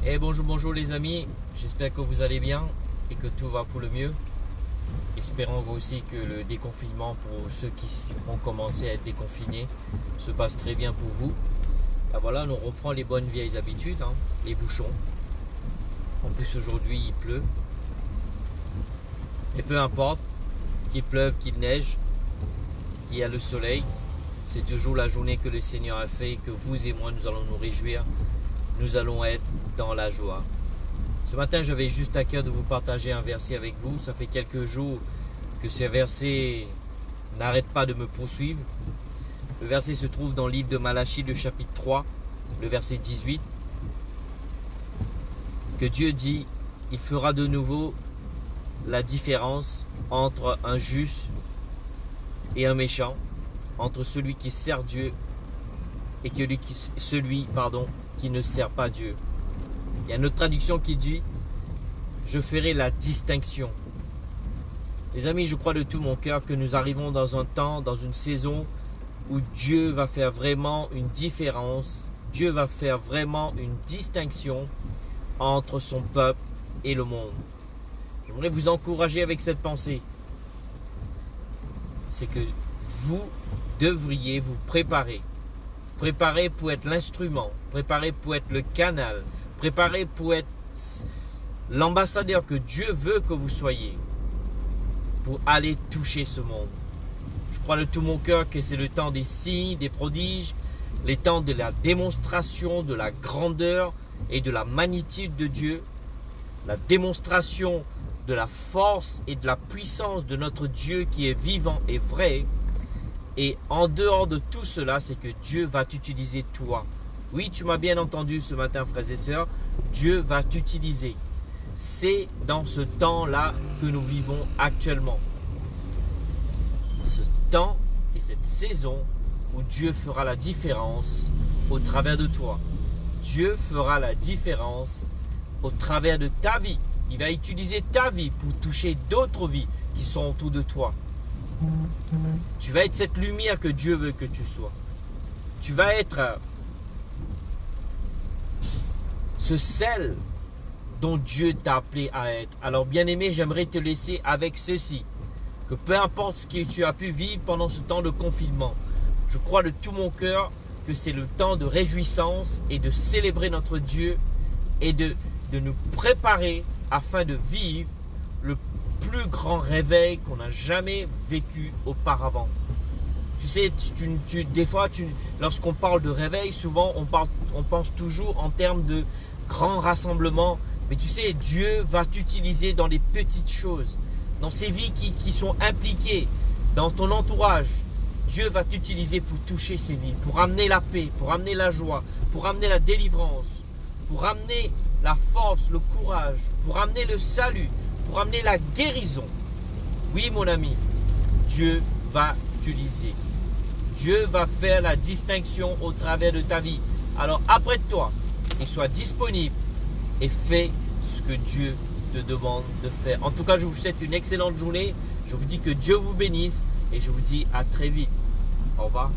Et bonjour les amis, j'espère que vous allez bien et que tout va pour le mieux. Espérons aussi que le déconfinement pour ceux qui ont commencé à être déconfinés se passe très bien pour vous. Ben voilà, on reprend les bonnes vieilles habitudes, les bouchons. En plus aujourd'hui il pleut. Et peu importe qu'il pleuve, qu'il neige, qu'il y a le soleil, c'est toujours la journée que le Seigneur a fait et que vous et moi nous allons nous réjouir. Nous allons être dans la joie. Ce matin, j'avais juste à cœur de vous partager un verset avec vous. Ça fait quelques jours que ce verset n'arrête pas de me poursuivre. Le verset se trouve dans le livre de Malachie, le chapitre 3, le verset 18. Que Dieu dit, il fera de nouveau la différence entre un juste et un méchant, entre celui qui sert Dieu et celui qui ne sert pas Dieu. Il y a une autre traduction qui dit « Je ferai la distinction ». Les amis, je crois de tout mon cœur que nous arrivons dans un temps, dans une saison où Dieu va faire vraiment une différence. Dieu va faire vraiment une distinction entre son peuple et le monde. J'aimerais vous encourager avec cette pensée. C'est que vous devriez vous préparer. Préparer pour être l'instrument, préparer pour être le canal, préparer pour être l'ambassadeur que Dieu veut que vous soyez pour aller toucher ce monde. Je crois de tout mon cœur que c'est le temps des signes, des prodiges, les temps de la démonstration de la grandeur et de la magnitude de Dieu, la démonstration de la force et de la puissance de notre Dieu qui est vivant et vrai. Et en dehors de tout cela, c'est que Dieu va t'utiliser toi. Oui, tu m'as bien entendu ce matin, frères et sœurs. Dieu va t'utiliser. C'est dans ce temps-là que nous vivons actuellement. Ce temps et cette saison où Dieu fera la différence au travers de toi. Dieu fera la différence au travers de ta vie. Il va utiliser ta vie pour toucher d'autres vies qui sont autour de toi. Tu vas être cette lumière que Dieu veut que tu sois. Tu vas être ce sel dont Dieu t'a appelé à être. Alors bien-aimé, j'aimerais te laisser avec ceci. Que peu importe ce que tu as pu vivre pendant ce temps de confinement, je crois de tout mon cœur que c'est le temps de réjouissance et de célébrer notre Dieu et de nous préparer afin de vivre le plus grand réveil qu'on n'a jamais vécu auparavant. Tu sais, des fois, lorsqu'on parle de réveil, souvent on pense toujours en termes de grands rassemblements. Mais tu sais, Dieu va t'utiliser dans les petites choses, dans ces vies qui sont impliquées, dans ton entourage. Dieu va t'utiliser pour toucher ces vies, pour amener la paix, pour amener la joie, pour amener la délivrance, pour amener la force, le courage, pour amener le salut, pour amener la guérison. Oui, mon ami, Dieu va t'utiliser. Dieu va faire la distinction au travers de ta vie. Alors, apprête-toi et sois disponible et fais ce que Dieu te demande de faire. En tout cas, je vous souhaite une excellente journée. Je vous dis que Dieu vous bénisse et je vous dis à très vite. Au revoir.